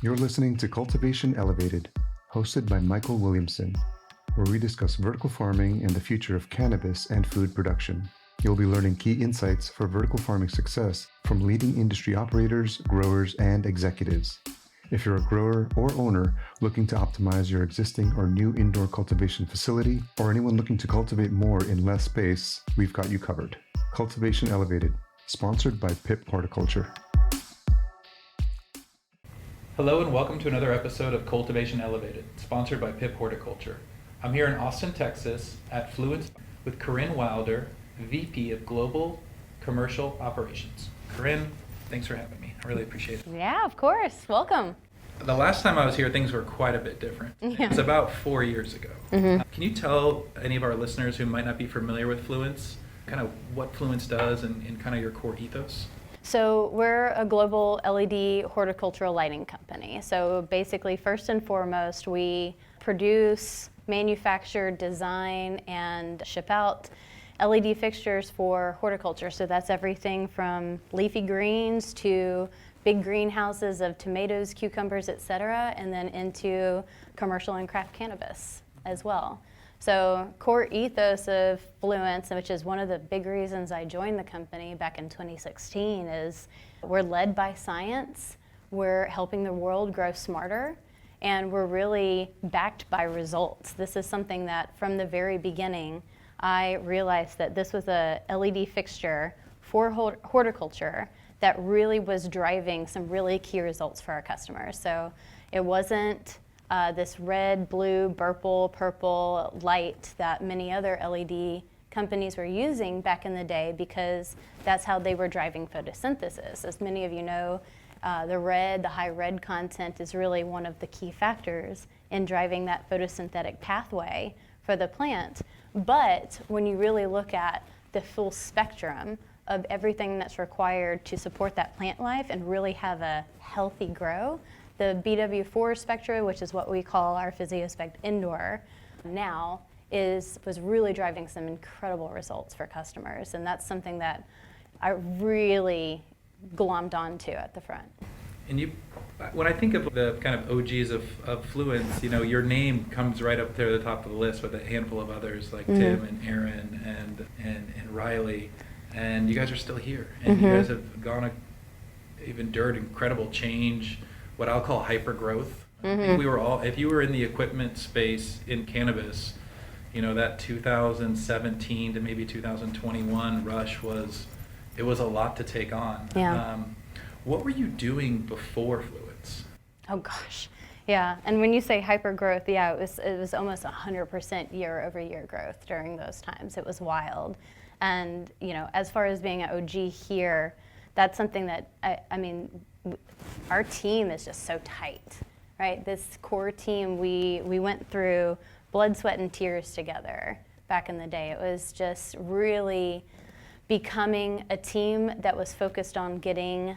You're listening to Cultivation Elevated, hosted by Michael Williamson, where we discuss vertical farming and the future of cannabis and food production. You'll be learning key insights for vertical farming success from leading industry operators, growers, and executives. If you're a grower or owner looking to optimize your existing or new indoor cultivation facility, or anyone looking to cultivate more in less space, we've got you covered. Cultivation Elevated, sponsored by Horticultural. Hello and welcome to another episode of Cultivation Elevated, sponsored by Horticultural. I'm here in Austin, Texas at Fluence with Corinne Wilder, VP of Global Commercial Operations. Corinne, thanks for having me. I really appreciate it. Yeah, of course. Welcome. The last time I was here, things were quite a bit different. Yeah. It was about 4 years ago. Mm-hmm. Can you tell any of our listeners who might not be familiar with Fluence, kind of what Fluence does and kind of your core ethos? So we're a global LED horticultural lighting company. So basically, first and foremost, we produce, manufacture, design, and ship out LED fixtures for horticulture. So that's everything from leafy greens to big greenhouses of tomatoes, cucumbers, etc., and then into commercial and craft cannabis as well. So core ethos of Fluence, which is one of the big reasons I joined the company back in 2016, is we're led by science, we're helping the world grow smarter, and we're really backed by results. This is something that from the very beginning, I realized that this was a LED fixture for horticulture that really was driving some really key results for our customers. So it wasn't this red, blue, purple light that many other LED companies were using back in the day, because that's how they were driving photosynthesis. As many of you know, the high red content is really one of the key factors in driving that photosynthetic pathway for the plant. But when you really look at the full spectrum of everything that's required to support that plant life and really have a healthy grow, the BW4 spectra, which is what we call our PhysioSpect Indoor now, was really driving some incredible results for customers. And that's something that I really glommed onto at the front. And when I think of the kind of OGs of Fluence, you know, your name comes right up there at the top of the list with a handful of others like Tim and Aaron and Riley. And you guys are still here. And you guys have you've endured incredible change, what I'll call hyper growth. I think we were all, if you were in the equipment space in cannabis, you know, that 2017 to maybe 2021 rush was a lot to take on. Yeah. What were you doing before Fluence? Oh gosh, yeah. And when you say hyper growth, yeah, it was almost 100% year-over-year growth during those times. It was wild. And you know, as far as being an OG here, that's something that I mean, our team is just so tight, right? This core team, we went through blood, sweat, and tears together back in the day. It was just really becoming a team that was focused on getting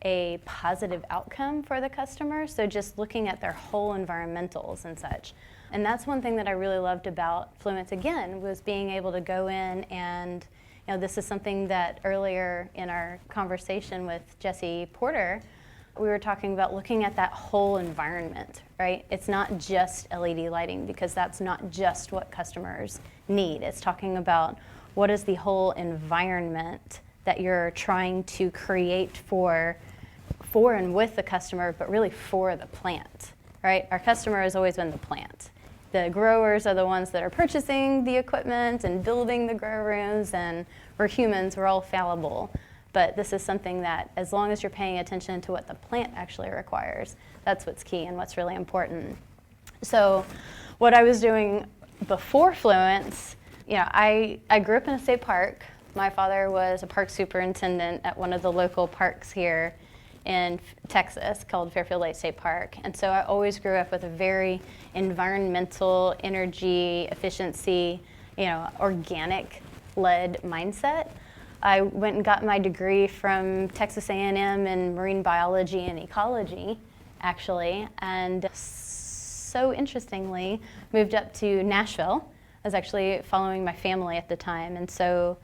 a positive outcome for the customer. So just looking at their whole environmentals and such. And that's one thing that I really loved about Fluence, again, was being able to go in and, you know, this is something that earlier in our conversation with Jesse Porter, we were talking about looking at that whole environment, right? It's not just LED lighting, because that's not just what customers need. It's talking about what is the whole environment that you're trying to create for and with the customer, but really for the plant, right? Our customer has always been the plant. The growers are the ones that are purchasing the equipment and building the grow rooms, and we're humans, we're all fallible. But this is something that, as long as you're paying attention to what the plant actually requires, that's what's key and what's really important. So what I was doing before Fluence, you know, I grew up in a state park. My father was a park superintendent at one of the local parks here in Texas called Fairfield Lake State Park. And so I always grew up with a very environmental, energy, efficiency, you know, organic-led mindset. I went and got my degree from Texas A&M in marine biology and ecology, actually, and so interestingly moved up to Nashville. I was actually following my family at the time, and so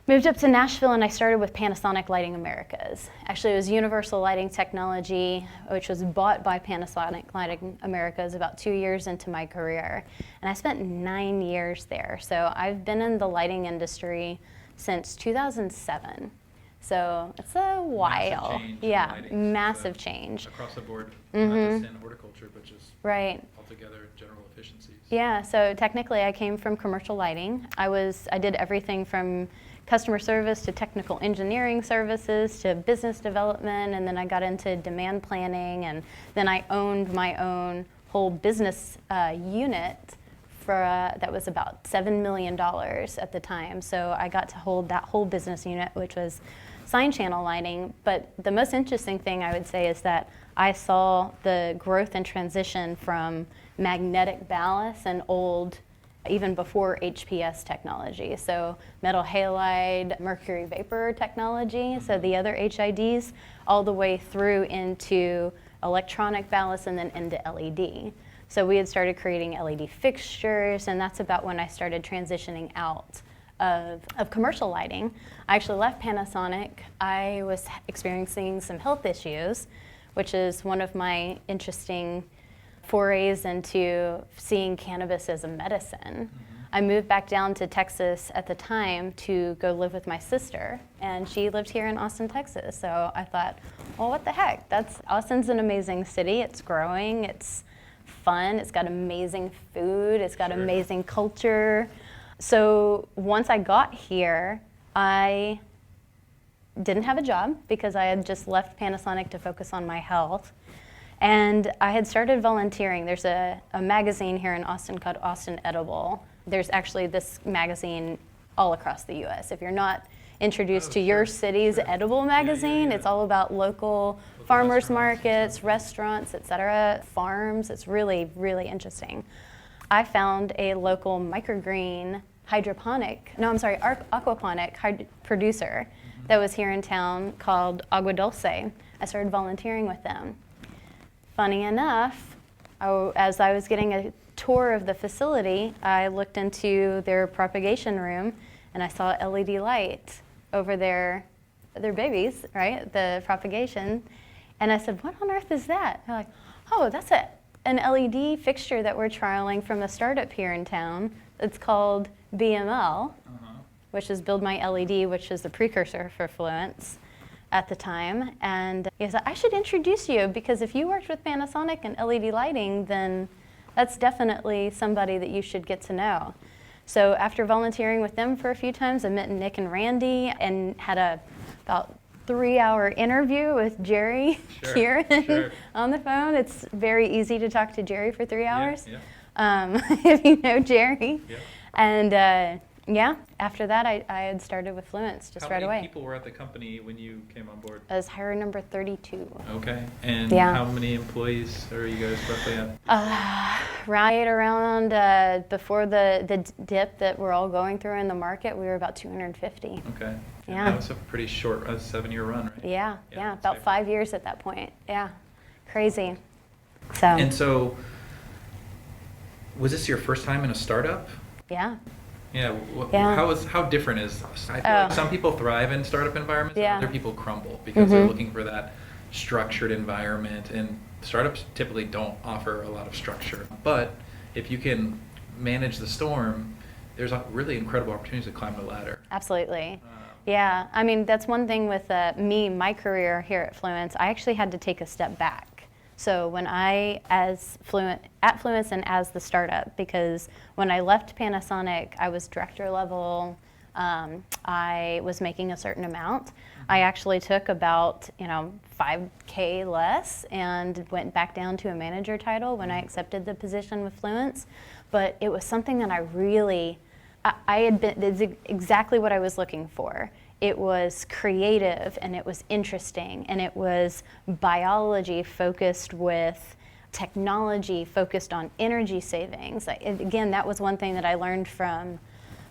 Moved up to Nashville and I started with Panasonic Lighting Americas. Actually, it was Universal Lighting Technology, which was bought by Panasonic Lighting Americas about 2 years into my career. And I spent 9 years there. So I've been in the lighting industry since 2007. So it's a while. Massive change yeah, in lighting, massive change. across the board, not just in horticulture, but just Right. altogether general efficiencies. Yeah, so technically I came from commercial lighting. I did everything from customer service to technical engineering services to business development, and then I got into demand planning, and then I owned my own whole business unit that was about $7 million at the time. So I got to hold that whole business unit, which was sign channel lighting. But the most interesting thing I would say is that I saw the growth and transition from magnetic ballast and old, even before HPS technology. So metal halide, mercury vapor technology, so the other HIDs, all the way through into electronic ballast and then into LED. So we had started creating LED fixtures, and that's about when I started transitioning out of commercial lighting. I actually left Panasonic. I was experiencing some health issues, which is one of my interesting forays into seeing cannabis as a medicine. I moved back down to Texas at the time to go live with my sister, and she lived here in Austin, Texas. So I thought, well, what the heck? Austin's an amazing city. It's growing. It's fun. It's got amazing food. It's got amazing culture. So once I got here, I didn't have a job because I had just left Panasonic to focus on my health. And I had started volunteering. There's a magazine here in Austin called Austin Edible. There's actually this magazine all across the US. If you're not introduced to your city's edible magazine, it's all about local farmers markets, restaurants, etc., farms. It's really, really interesting. I found a local microgreen aquaponic producer that was here in town called Agua Dulce. I started volunteering with them. Funny enough, as I was getting a tour of the facility, I looked into their propagation room and I saw LED light over their babies, right? The propagation. And I said, what on earth is that? They're like, oh, that's an LED fixture that we're trialing from a startup here in town. It's called BML, which is Build My LED, which is the precursor for Fluence at the time. And he said, I should introduce you, because if you worked with Panasonic and LED lighting, then that's definitely somebody that you should get to know. So after volunteering with them for a few times, I met Nick and Randy and had about 3-hour interview with Jerry Kieran on the phone. It's very easy to talk to Jerry for 3 hours, if you know Jerry. And after that, I had started with Fluence right away. How many people were at the company when you came on board? I was hire number 32. Okay. And how many employees are you guys roughly at? Right around before the dip that we're all going through in the market, we were about 250. Okay. Yeah. That was a pretty short 7-year run, right? Yeah, about 5 years at that point. Yeah, crazy. So. And so, was this your first time in a startup? Yeah. Yeah. How different is this? I feel like some people thrive in startup environments, and other people crumble because they're looking for that structured environment. And startups typically don't offer a lot of structure. But if you can manage the storm, there's really incredible opportunities to climb the ladder. Absolutely. Yeah. I mean, that's one thing with my career here at Fluence. I actually had to take a step back. So when at Fluence and as the startup, because when I left Panasonic, I was director level. I was making a certain amount. I actually took about $5K less and went back down to a manager title when I accepted the position with Fluence. But it was something that it's exactly what I was looking for. It was creative, and it was interesting, and it was biology focused with technology focused on energy savings. Again, that was one thing that I learned from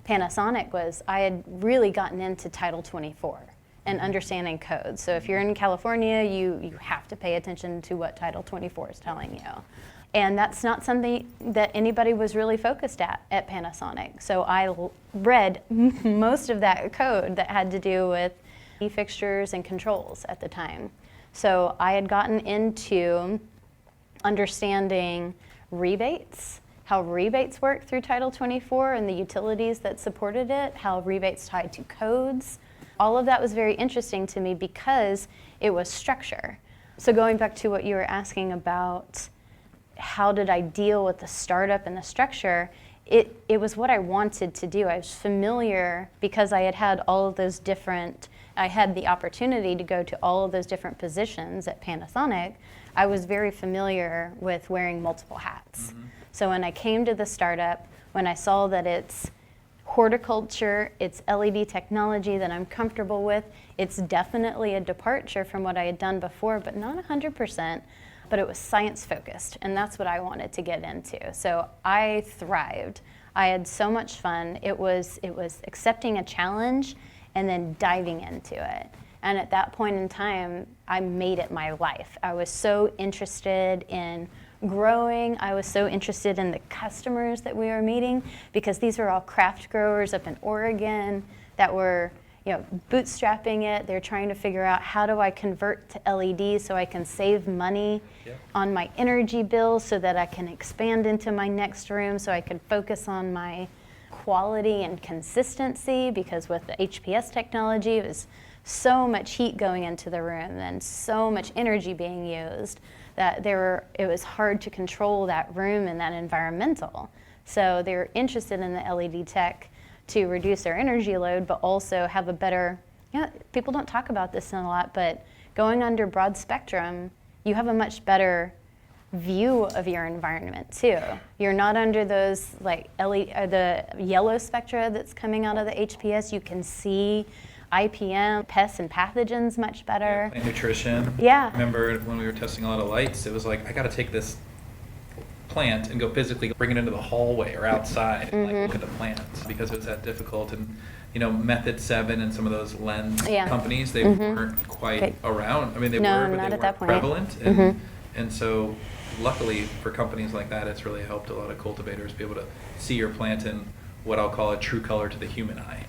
Panasonic was I had really gotten into Title 24 and understanding codes. So if you're in California, you have to pay attention to what Title 24 is telling you. And that's not something that anybody was really focused at Panasonic. So I read most of that code that had to do with fixtures and controls at the time. So I had gotten into understanding rebates, how rebates work through Title 24 and the utilities that supported it, how rebates tied to codes. All of that was very interesting to me because it was structure. So going back to what you were asking about, how did I deal with the startup and the structure, it was what I wanted to do. I was familiar because I had all of those different, I had the opportunity to go to all of those different positions at Panasonic. I was very familiar with wearing multiple hats. Mm-hmm. So when I came to the startup, when I saw that it's horticulture, it's LED technology that I'm comfortable with, it's definitely a departure from what I had done before, but not 100%. But it was science focused, and that's what I wanted to get into. So I thrived. I had so much fun. It was accepting a challenge and then diving into it. And at that point in time, I made it my life. I was so interested in growing. I was so interested in the customers that we were meeting, because these were all craft growers up in Oregon that were bootstrapping it. They're trying to figure out, how do I convert to LED so I can save money on my energy bill so that I can expand into my next room, so I can focus on my quality and consistency, because with the HPS technology, it was so much heat going into the room and so much energy being used that it was hard to control that room and that environmental. So they were interested in the LED tech to reduce their energy load, but also have a better, people don't talk about this a lot, but going under broad spectrum, you have a much better view of your environment too. You're not under those like the yellow spectra that's coming out of the HPS. You can see IPM, pests and pathogens much better. Plant nutrition. Yeah. I remember when we were testing a lot of lights, it was like, I got to take this plant and go physically bring it into the hallway or outside and like look at the plants, because it was that difficult. And Method 7 and some of those lens companies, they weren't quite around. I mean, they were, but they weren't prevalent. And so luckily for companies like that, it's really helped a lot of cultivators be able to see your plant in what I'll call a true color to the human eye.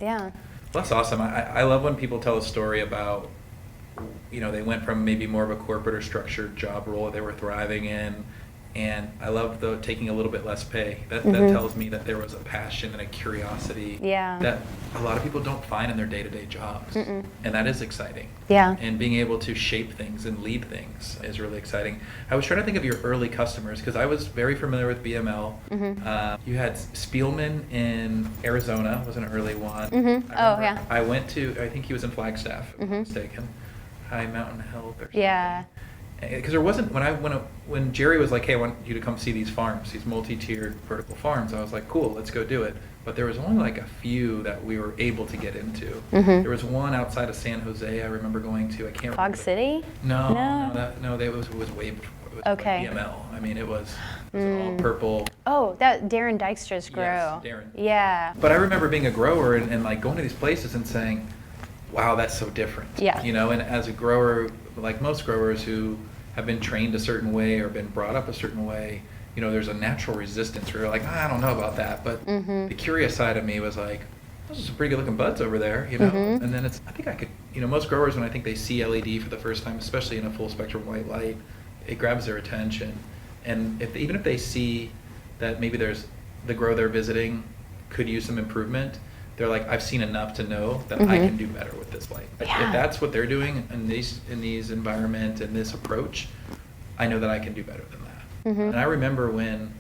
Yeah. Well, that's awesome. I love when people tell a story about, they went from maybe more of a corporate or structured job role that they were thriving in. And I love taking a little bit less pay. That tells me that there was a passion and a curiosity that a lot of people don't find in their day-to-day jobs. And that is exciting. Yeah. And being able to shape things and lead things is really exciting. I was trying to think of your early customers, because I was very familiar with BML. You had Spielman in Arizona, was an early one. I went to, I think he was in Flagstaff, if I'm not mistaken. High Mountain Health or something. Yeah. Because there wasn't, when Jerry was like, hey, I want you to come see these farms, these multi-tiered vertical farms, I was like, cool, let's go do it. But there was only like a few that we were able to get into. There was one outside of San Jose I remember going to. I can't remember. Fog City? No, it was way before. It was like BML. I mean, it was all purple. Oh, that Darren Dykstra's grow. Yes, Darren. Yeah. But I remember being a grower and like going to these places and saying, wow, that's so different. Yeah. And as a grower, like most growers who have been trained a certain way or been brought up a certain way, there's a natural resistance where you're like, I don't know about that. But the curious side of me was like, those are some pretty good looking buds over there, And then I think I could, most growers, when I think they see LED for the first time, especially in a full spectrum white light, it grabs their attention. And even if they see that maybe there's the grow they're visiting could use some improvement, they're like, I've seen enough to know that I can do better with this light. Yeah. If that's what they're doing in these environment and this approach, I know that I can do better than that. And I remember when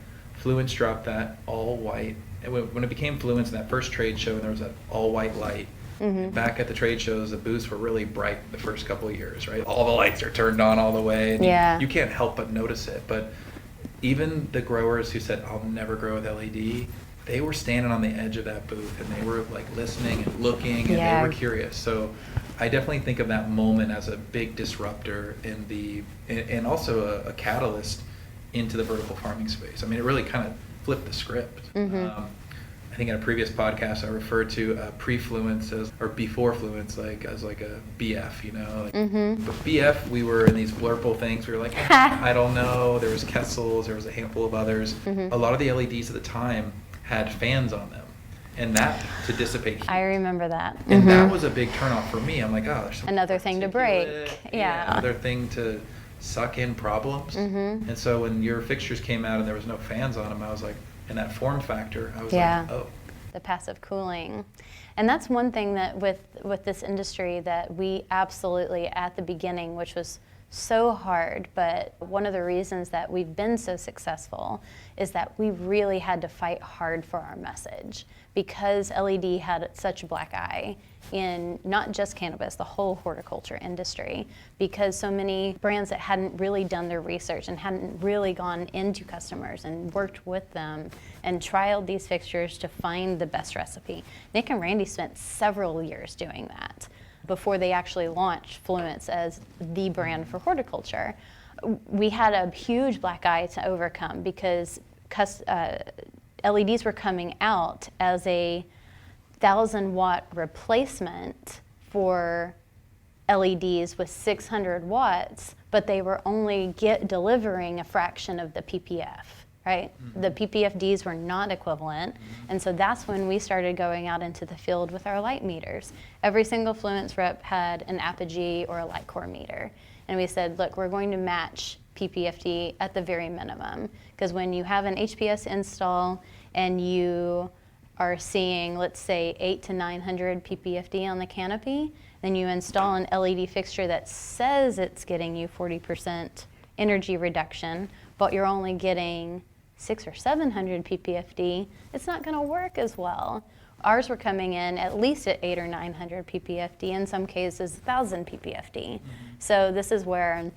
Fluence dropped that all white, when it became Fluence in that first trade show, and there was that all white light. Back at the trade shows, the booths were really bright the first couple of years, right? All the lights are turned on all the way, and you can't help but notice it. But even the growers who said, I'll never grow with LED, they were standing on the edge of that booth and they were like listening and looking and they were curious. So I definitely think of that moment as a big disruptor and also a catalyst into the vertical farming space. I mean, it really kind of flipped the script. I think in a previous podcast, I referred to pre-Fluence or before Fluence, as like a BF, But BF, we were in these blurple things. We were like, I don't know. There was Kessels. There was a handful of others. A lot of the LEDs at the time had fans on them, and that to dissipate heat. I remember that. And that was a big turnoff for me. I'm like, oh, there's another thing to break. Yeah. Another thing to suck in problems. And so when your fixtures came out and there was no fans on them, I was like, and that form factor, I was like, oh. The passive cooling. And that's one thing that with this industry that we absolutely, at the beginning, which was so hard, but one of the reasons that we've been so successful is that we really had to fight hard for our message, because LED had such a black eye in not just cannabis, the whole horticulture industry, because so many brands that hadn't really done their research and hadn't really gone into customers and worked with them and trialed these fixtures to find the best recipe. Nick and Randy spent several years doing that before they actually launched Fluence as the brand for horticulture. We had a huge black eye to overcome because LEDs were coming out as a 1,000-watt replacement for LEDs with 600 watts, but they were only delivering a fraction of the PPF, right? The PPFDs were not equivalent, and so that's when we started going out into the field with our light meters. Every single Fluence rep had an Apogee or a light core meter, and we said, look, we're going to match PPFD at the very minimum, because when you have an HPS install and you are seeing, let's say, 800 to 900 PPFD on the canopy, then you install an LED fixture that says it's getting you 40% energy reduction, but you're only getting 600 or 700 PPFD, it's not going to work as well. Ours were coming in at least at 800 or 900 PPFD, in some cases 1,000 PPFD. So this is where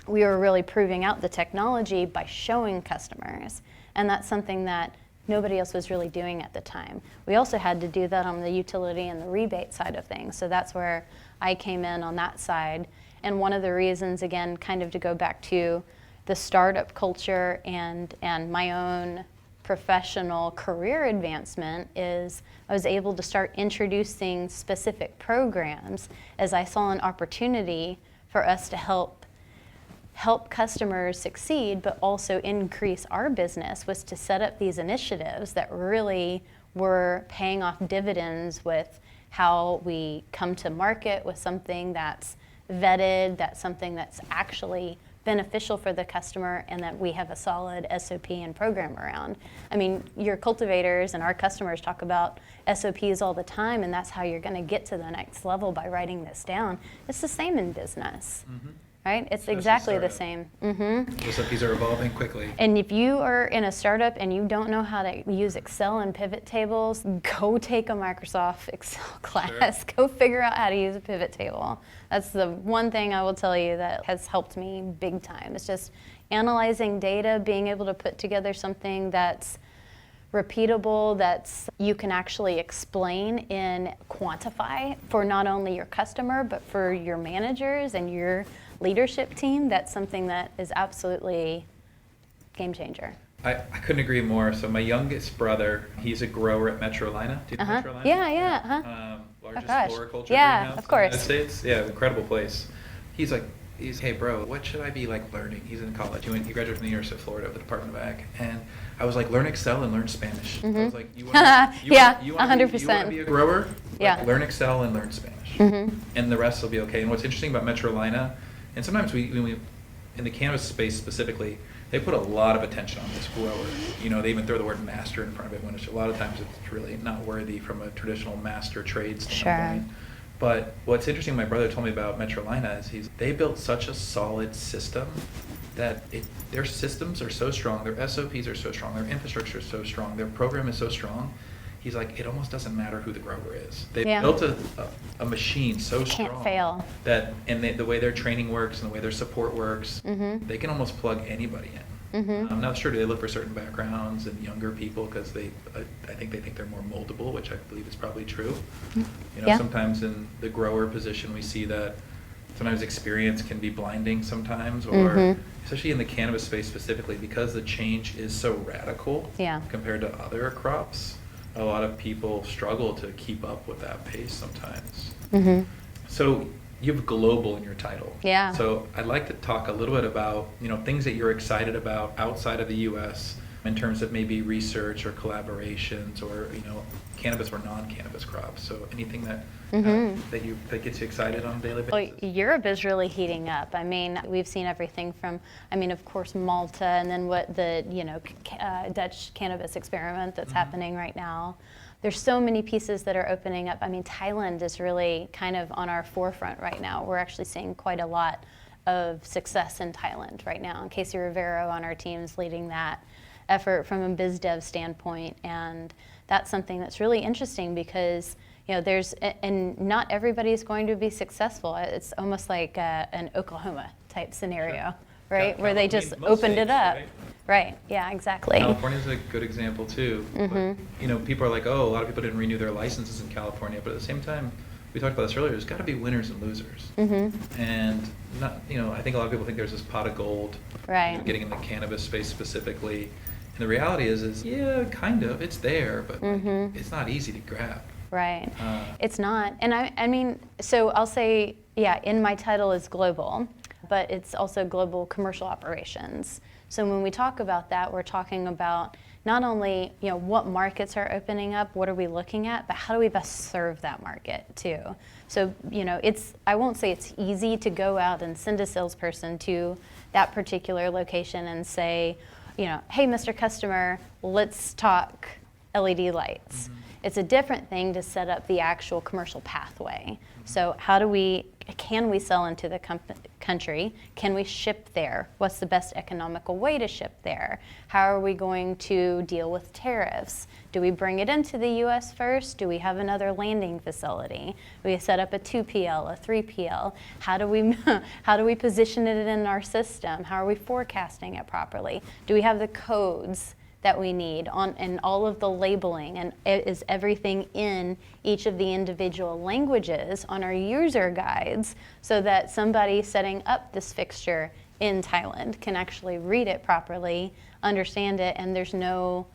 we were really proving out the technology by showing customers, and that's something that nobody else was really doing at the time. We also had to do that on the utility and the rebate side of things, so that's where I came in on that side. And one of the reasons, again, kind of to go back to the startup culture and my own professional career advancement, is I was able to start introducing specific programs as I saw an opportunity for us to help customers succeed, but also increase our business, was to set up these initiatives that really were paying off dividends with how we come to market with something that's vetted, that's something that's actually beneficial for the customer, and that we have a solid SOP and program around. I mean, your cultivators and our customers talk about SOPs all the time, and that's how you're going to get to the next level, by writing this down. It's the same in business. Right? It's exactly the same. SOPs are evolving quickly. And if you are in a startup and you don't know how to use Excel and pivot tables, go take a Microsoft Excel class. Go figure out how to use a pivot table. That's the one thing I will tell you that has helped me big time. It's just analyzing data, being able to put together something that's repeatable, that's you can actually explain and quantify for not only your customer, but for your managers and your leadership team. That's something that is absolutely game changer. I couldn't agree more. So my youngest brother, he's a grower at Metrolina. Do you know Metrolina? Yeah. Largest floriculture greenhouse of course. In the United States. Yeah, incredible place. He's hey bro, what should I be like learning? He's in college. He graduated from the University of Florida with the Department of Ag, and I was like, learn Excel and learn Spanish. I was like, you want to 100%. be a grower? Yeah. Learn Excel and learn Spanish, and the rest will be okay. And what's interesting about Metrolina, and sometimes we in the cannabis space specifically, they put a lot of attention on this grower. They even throw the word master in front of it, when a lot of times it's really not worthy from a traditional master trade standpoint. Sure. But what's interesting, my brother told me about Metrolina, is they built such a solid system that their systems are so strong, their SOPs are so strong, their infrastructure is so strong, their program is so strong. He's like, it almost doesn't matter who the grower is. They built a machine so strong. Can't fail. And the way their training works and the way their support works, they can almost plug anybody in. I'm not sure, do they look for certain backgrounds and younger people, because I think they think they're more moldable, which I believe is probably true. Sometimes in the grower position we see that sometimes experience can be blinding sometimes, or especially in the cannabis space specifically, because the change is so radical compared to other crops. a lot of people struggle to keep up with that pace sometimes. So you have global in your title. Yeah. So I'd like to talk a little bit about, things that you're excited about outside of the U.S. in terms of maybe research or collaborations or, cannabis or non-cannabis crops. So anything that that gets you excited on a daily basis? Well, Europe is really heating up. I mean, we've seen everything from, of course, Malta, and then what the, Dutch cannabis experiment that's happening right now. There's so many pieces that are opening up. I mean, Thailand is really kind of on our forefront right now. We're actually seeing quite a lot of success in Thailand right now. And Casey Rivero on our team is leading that effort from a biz dev standpoint. And that's something that's really interesting because, and not everybody's going to be successful. It's almost like an Oklahoma type scenario, right? Where they just opened it up. Right, yeah, exactly. California's a good example too. But, people are like, oh, a lot of people didn't renew their licenses in California, but at the same time, we talked about this earlier, there's got to be winners and losers. And not, I think a lot of people think there's this pot of gold, right? Getting in the cannabis space specifically. And the reality is yeah, kind of, it's there, but it's not easy to grab. Right, it's not. And I mean, so I'll say, yeah, in my title is global, but it's also global commercial operations. So when we talk about that, we're talking about not only, what markets are opening up, what are we looking at, but how do we best serve that market too? So, I won't say it's easy to go out and send a salesperson to that particular location and say, hey, Mr. Customer, let's talk LED lights. It's a different thing to set up the actual commercial pathway. So can we sell into the country? Can we ship there? What's the best economical way to ship there? How are we going to deal with tariffs? Do we bring it into the US first? Do we have another landing facility? We set up a 2PL, a 3PL. How do we position it in our system? How are we forecasting it properly? Do we have the codes that we need and all of the labeling, and is everything in each of the individual languages on our user guides so that somebody setting up this fixture in Thailand can actually read it properly, understand it, and there's no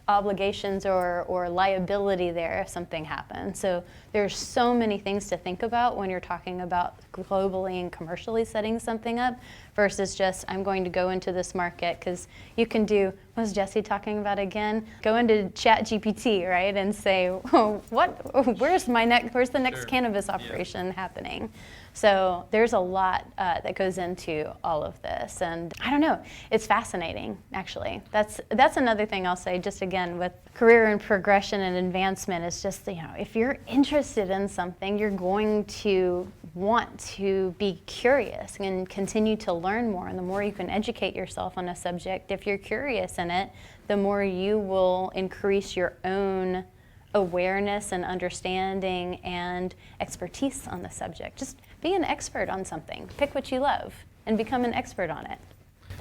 obligations or liability there if something happens. So there's so many things to think about when you're talking about globally and commercially setting something up versus just, I'm going to go into this market, because you can do, what was Jesse talking about again? Go into ChatGPT, right, and say, where's the next cannabis operation happening? So there's a lot that goes into all of this, and I don't know, it's fascinating, actually. That's another thing I'll say, just again, with career and progression and advancement, is just, if you're interested in something, you're going to want to be curious and continue to learn more, and the more you can educate yourself on a subject, if you're curious in it, the more you will increase your own awareness and understanding and expertise on the subject. Just be an expert on something. Pick what you love and become an expert on it.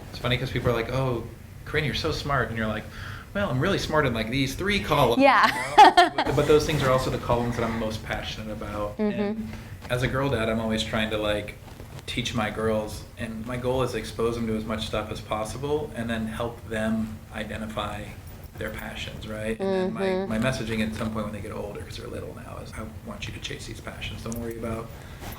It's funny because people are like, oh, Corrinne, you're so smart. And you're like, well, I'm really smart in like these 3 columns. Yeah. But those things are also the columns that I'm most passionate about. And as a girl dad, I'm always trying to teach my girls. And my goal is to expose them to as much stuff as possible and then help them identify their passions, right? And then my messaging at some point when they get older, because they're little now, is I want you to chase these passions. Don't worry about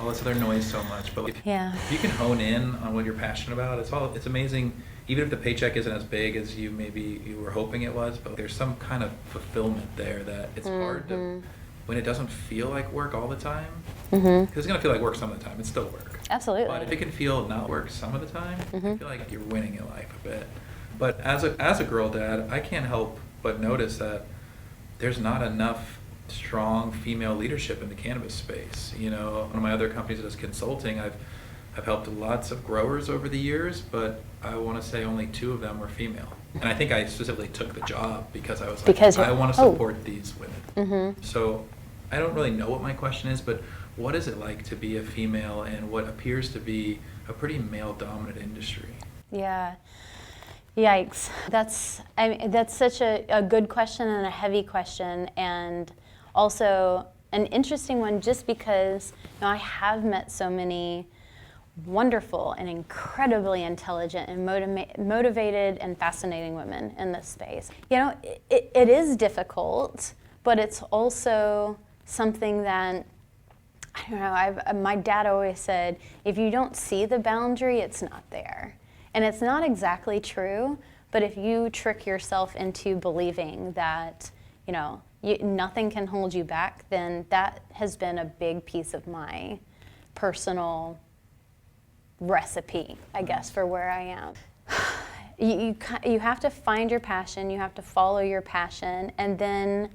all this other noise so much. But if you can hone in on what you're passionate about, it's amazing. Even if the paycheck isn't as big as you were hoping it was, but there's some kind of fulfillment there that it's hard to, when it doesn't feel like work all the time, because it's going to feel like work some of the time. It's still work. Absolutely. But if it can feel not work some of the time, I feel like you're winning in life a bit. But as a girl dad, I can't help but notice that there's not enough strong female leadership in the cannabis space. One of my other companies that is consulting, I've helped lots of growers over the years, but I want to say only 2 of them were female. And I think I specifically took the job because I was like, I want to support these women. So I don't really know what my question is, but what is it like to be a female in what appears to be a pretty male-dominant industry? Yeah. Yikes. That's such a good question and a heavy question, and also an interesting one, just because I have met so many wonderful and incredibly intelligent and motivated and fascinating women in this space. You know, it is difficult, but it's also something that, I don't know, my dad always said, if you don't see the boundary, it's not there. And it's not exactly true, but if you trick yourself into believing that, you know, nothing can hold you back, then that has been a big piece of my personal recipe, I guess, for where I am. You have to find your passion, you have to follow your passion, and then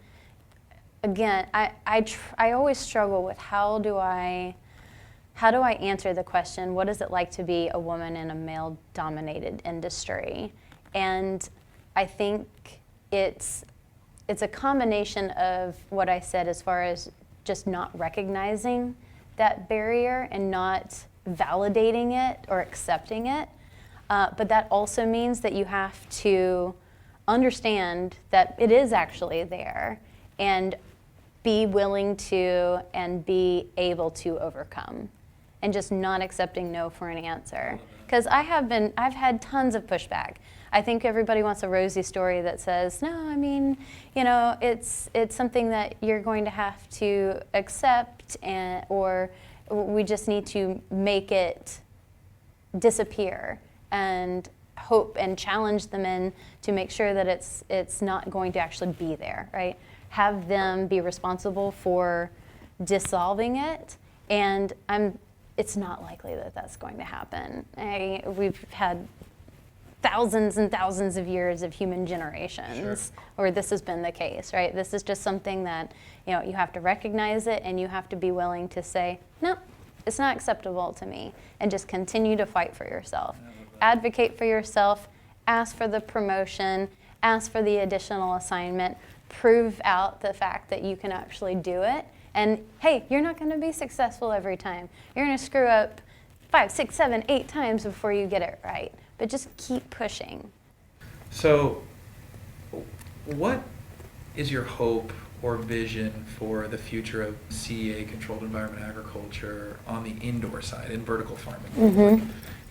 again, I always struggle with how do I answer the question, what is it like to be a woman in a male-dominated industry? And I think it's a combination of what I said as far as just not recognizing that barrier and not validating it or accepting it. But that also means that you have to understand that it is actually there and be willing to and be able to overcome, and just not accepting no for an answer. Because I've had tons of pushback. I think everybody wants a rosy story that says, no, I mean, you know, it's something that you're going to have to accept, or we just need to make it disappear, and hope and challenge them in to make sure that it's not going to actually be there, right? Have them be responsible for dissolving it, and it's not likely that that's going to happen. We've had thousands and thousands of years of human generations where this has been the case, right? This is just something that, you know, you have to recognize it, and you have to be willing to say, no, it's not acceptable to me, and just continue to fight for yourself. Advocate for yourself, ask for the promotion, ask for the additional assignment, prove out the fact that you can actually do it. And hey, you're not going to be successful every time. You're going to screw up 5, 6, 7, 8 times before you get it right. But just keep pushing. So, what is your hope or vision for the future of CEA, controlled environment agriculture, on the indoor side, in vertical farming? Mm-hmm. Like,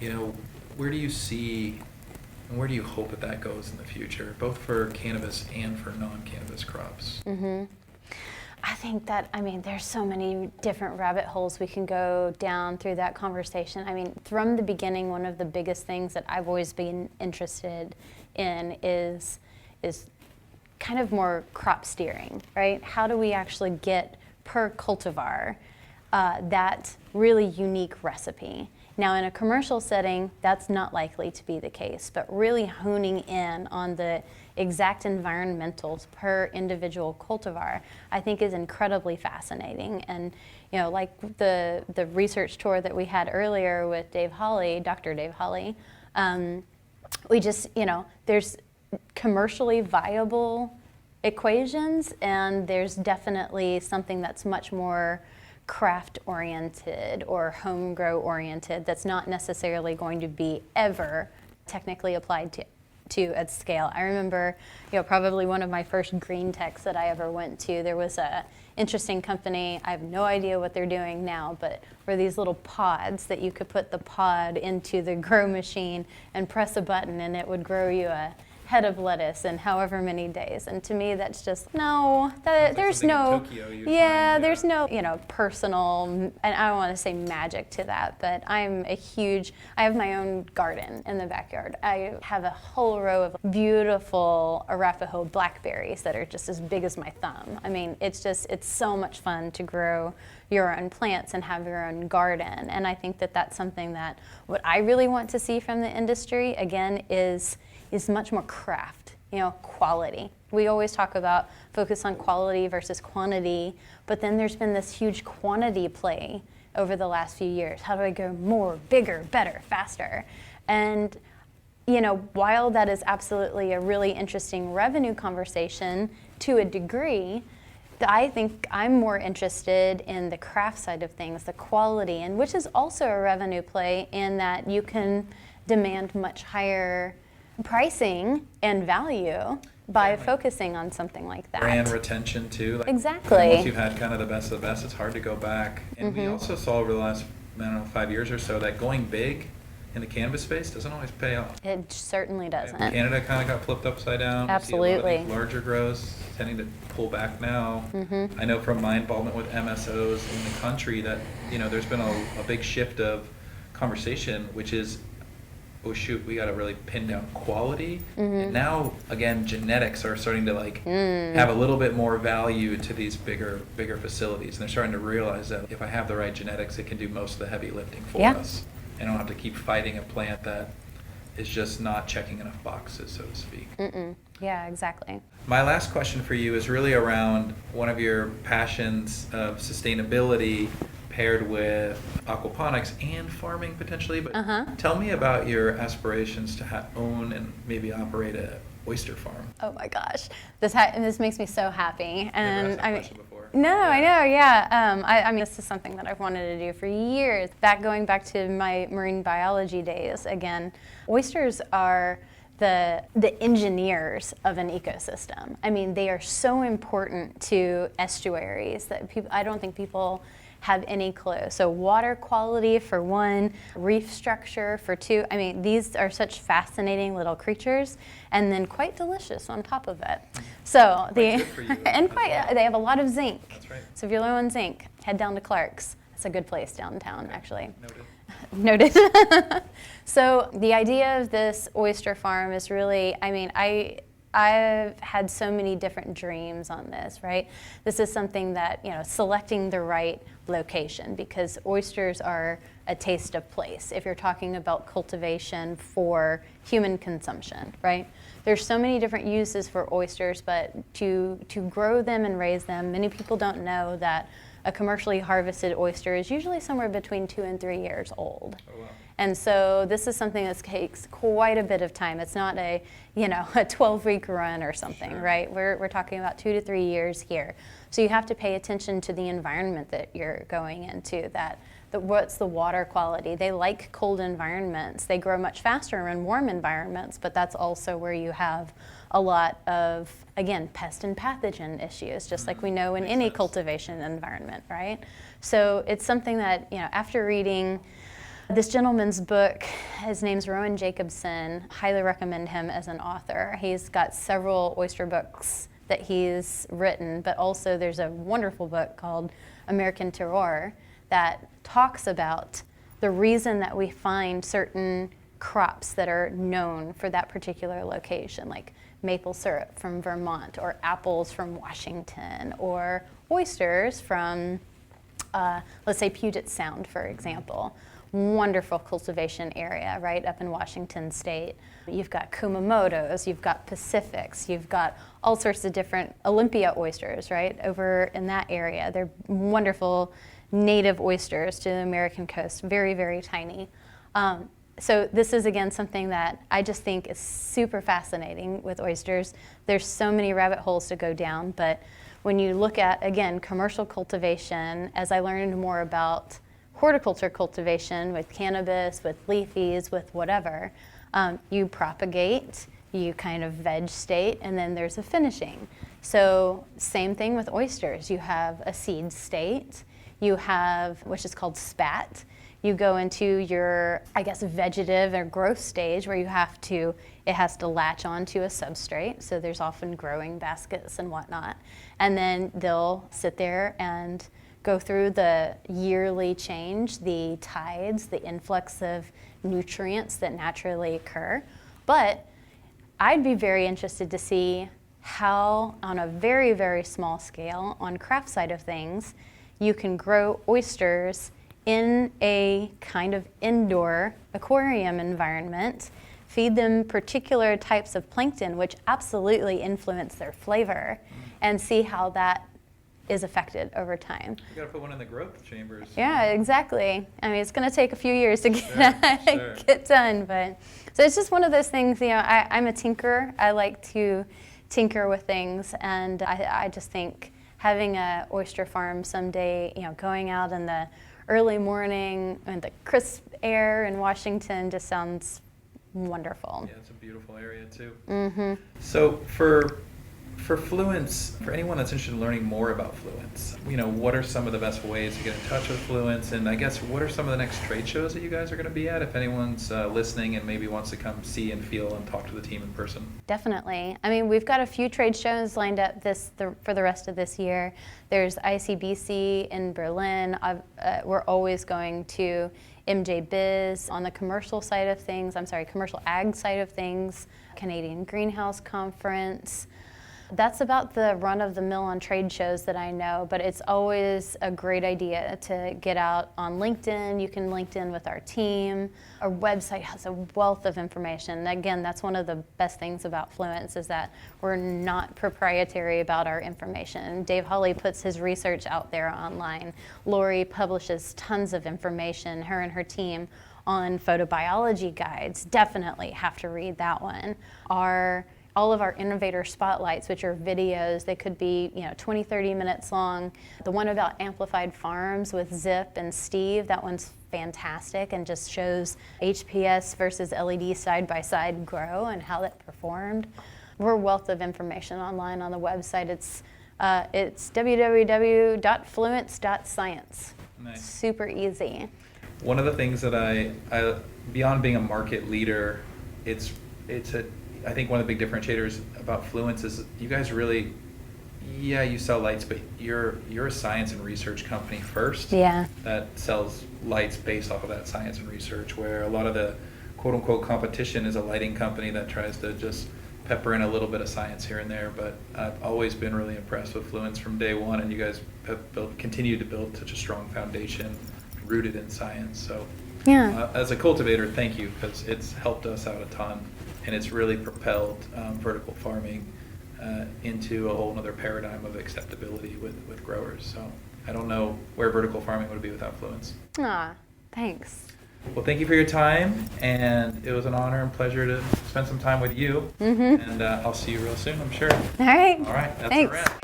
you know, where do you see and where do you hope that goes in the future, both for cannabis and for non-cannabis crops? Mm-hmm. I think that, I mean, there's so many different rabbit holes we can go down through that conversation. I mean, from the beginning, one of the biggest things that I've always been interested in is kind of more crop steering, right? How do we actually get per cultivar that really unique recipe? Now, in a commercial setting, that's not likely to be the case, but really honing in on the exact environmentals per individual cultivar, I think is incredibly fascinating. And, you know, like the research tour that we had earlier with Dave Hawley, Dr. Dave Hawley, we just, you know, there's commercially viable equations, and there's definitely something that's much more craft-oriented or home-grow-oriented that's not necessarily going to be ever technically applied to at scale. I remember, you know, probably one of my first green techs that I ever went to, there was a interesting company, I have no idea what they're doing now, but were these little pods that you could put the pod into the grow machine and press a button and it would grow you a head of lettuce in however many days. And to me, that's just, no, there's no, there's no, you know, personal, and I don't want to say magic to that, but I have my own garden in the backyard. I have a whole row of beautiful Arapaho blackberries that are just as big as my thumb. I mean, it's so much fun to grow your own plants and have your own garden. And I think that that's something that what I really want to see from the industry, again, is much more craft, you know, quality. We always talk about focus on quality versus quantity, but then there's been this huge quantity play over the last few years. How do I go more, bigger, better, faster? And, you know, while that is absolutely a really interesting revenue conversation to a degree, I think I'm more interested in the craft side of things, the quality, and which is also a revenue play in that you can demand much higher pricing and value by focusing on something like that. Brand retention too. Like, exactly. Once you've had kind of the best of the best, it's hard to go back. And we also saw over the last I don't know, 5 years or so, that going big in the cannabis space doesn't always pay off. It certainly doesn't. Canada kind of got flipped upside down. Absolutely. We see a lot of these larger grows tending to pull back now. I know from my involvement with MSOs in the country that, there's been a big shift of conversation, which is, oh shoot, we got to really pin down quality. And now, again, genetics are starting to have a little bit more value to these bigger facilities. And they're starting to realize that if I have the right genetics, it can do most of the heavy lifting for us. I don't have to keep fighting a plant that is just not checking enough boxes, so to speak. Yeah, exactly. My last question for you is really around one of your passions of sustainability paired with aquaponics and farming potentially. But tell me about your aspirations to own and maybe operate a oyster farm. Oh my gosh, this makes me so happy. And Never asked that question before. No, yeah. I know, yeah. I mean, this is something that I've wanted to do for years. Going back to my marine biology days, again, oysters are the engineers of an ecosystem. I mean, they are so important to estuaries that I don't think people have any clue. So water quality for one, reef structure for two. I mean, these are such fascinating little creatures, and then quite delicious on top of it. So good for you and well. they have a lot of zinc. That's right. So if you're low on zinc, head down to Clark's. It's a good place downtown, actually. Noted. Noted. So the idea of this oyster farm is really, I mean, I've had so many different dreams on this, right? This is something that, selecting the right location, because oysters are a taste of place if you're talking about cultivation for human consumption, right? There's so many different uses for oysters, but to grow them and raise them, many people don't know that a commercially harvested oyster is usually somewhere between 2 and 3 years old. Oh, wow. And so this is something that takes quite a bit of time. It's not a 12-week run or something, Sure. right? We're talking about 2 to 3 years here. So you have to pay attention to the environment that you're going into, what's the water quality. They like cold environments. They grow much faster in warm environments, but that's also where you have a lot of, again, pest and pathogen issues, just like we know in Makes any sense. cultivation environment, right? So it's something that, after reading this gentleman's book, his name's Rowan Jacobson, highly recommend him as an author. He's got several oyster books that he's written, but also there's a wonderful book called American Terroir that talks about the reason that we find certain crops that are known for that particular location, like maple syrup from Vermont, or apples from Washington, or oysters from, let's say, Puget Sound, for example. Wonderful cultivation area right up in Washington State. You've got Kumamotos, you've got Pacifics, you've got all sorts of different Olympia oysters, right, over in that area. They're wonderful native oysters to the American coast, very, very tiny. So this is, again, something that I just think is super fascinating with oysters. There's so many rabbit holes to go down, but when you look at, again, commercial cultivation, as I learned more about horticulture cultivation with cannabis, with leafies, with whatever, you propagate, you kind of veg state, and then there's a finishing. So same thing with oysters. You have a seed state, you have, which is called spat. You go into your, vegetative or growth stage where it has to latch onto a substrate. So there's often growing baskets and whatnot. And then they'll sit there and go through the yearly change, the tides, the influx of nutrients that naturally occur. But I'd be very interested to see how, on a very, very small scale, on craft side of things, you can grow oysters in a kind of indoor aquarium environment, feed them particular types of plankton, which absolutely influence their flavor, and see how that is affected over time. You gotta put one in the growth chambers. Yeah, exactly. I mean, it's going to take a few years to Sure. get done, but so it's just one of those things. I'm a tinkerer. I like to tinker with things, and I just think having a oyster farm someday, going out in the early morning and the crisp air in Washington just sounds wonderful. Yeah, it's a beautiful area too. So for For Fluence, for anyone that's interested in learning more about Fluence, what are some of the best ways to get in touch with Fluence? And I guess, what are some of the next trade shows that you guys are going to be at if anyone's listening and maybe wants to come see and feel and talk to the team in person? Definitely. I mean, we've got a few trade shows lined up for the rest of this year. There's ICBC in Berlin. We're always going to MJ Biz on the commercial ag side of things, Canadian Greenhouse Conference. That's about the run-of-the-mill on trade shows that I know, but it's always a great idea to get out on LinkedIn. You can LinkedIn with our team. Our website has a wealth of information. Again, that's one of the best things about Fluence is that we're not proprietary about our information. Dave Hawley puts his research out there online. Lori publishes tons of information, her and her team, on photobiology guides. Definitely have to read that one. All of our innovator spotlights, which are videos, they could be 20, 30 minutes long. The one about amplified farms with Zip and Steve, that one's fantastic and just shows HPS versus LED side-by-side grow and how that performed. We're a wealth of information online on the website. It's www.fluence.science. Nice. Super easy. One of the things that I beyond being a market leader, I think one of the big differentiators about Fluence is you guys really, you sell lights, but you're a science and research company first. Yeah. That sells lights based off of that science and research, where a lot of the quote-unquote competition is a lighting company that tries to just pepper in a little bit of science here and there. But I've always been really impressed with Fluence from day one, and you guys have continued to build such a strong foundation rooted in science. So as a cultivator, thank you, because it's helped us out a ton. And it's really propelled vertical farming into a whole other paradigm of acceptability with growers. So I don't know where vertical farming would be without Fluence. Thanks. Well, thank you for your time, and it was an honor and pleasure to spend some time with you. Mm-hmm. And I'll see you real soon, I'm sure. All right. All right, that's Thanks. a wrap.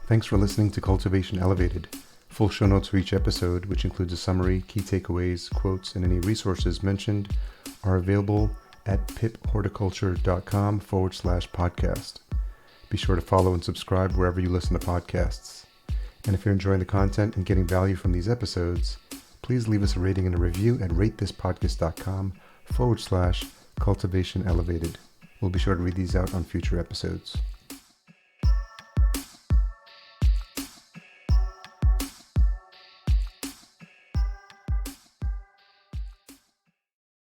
Thanks for listening to Cultivation Elevated. Full show notes for each episode, which includes a summary, key takeaways, quotes, and any resources mentioned, are available at piphorticulture.com/podcast. Be sure to follow and subscribe wherever you listen to podcasts. And if you're enjoying the content and getting value from these episodes, please leave us a rating and a review at ratethispodcast.com/cultivation elevated. We'll be sure to read these out on future episodes.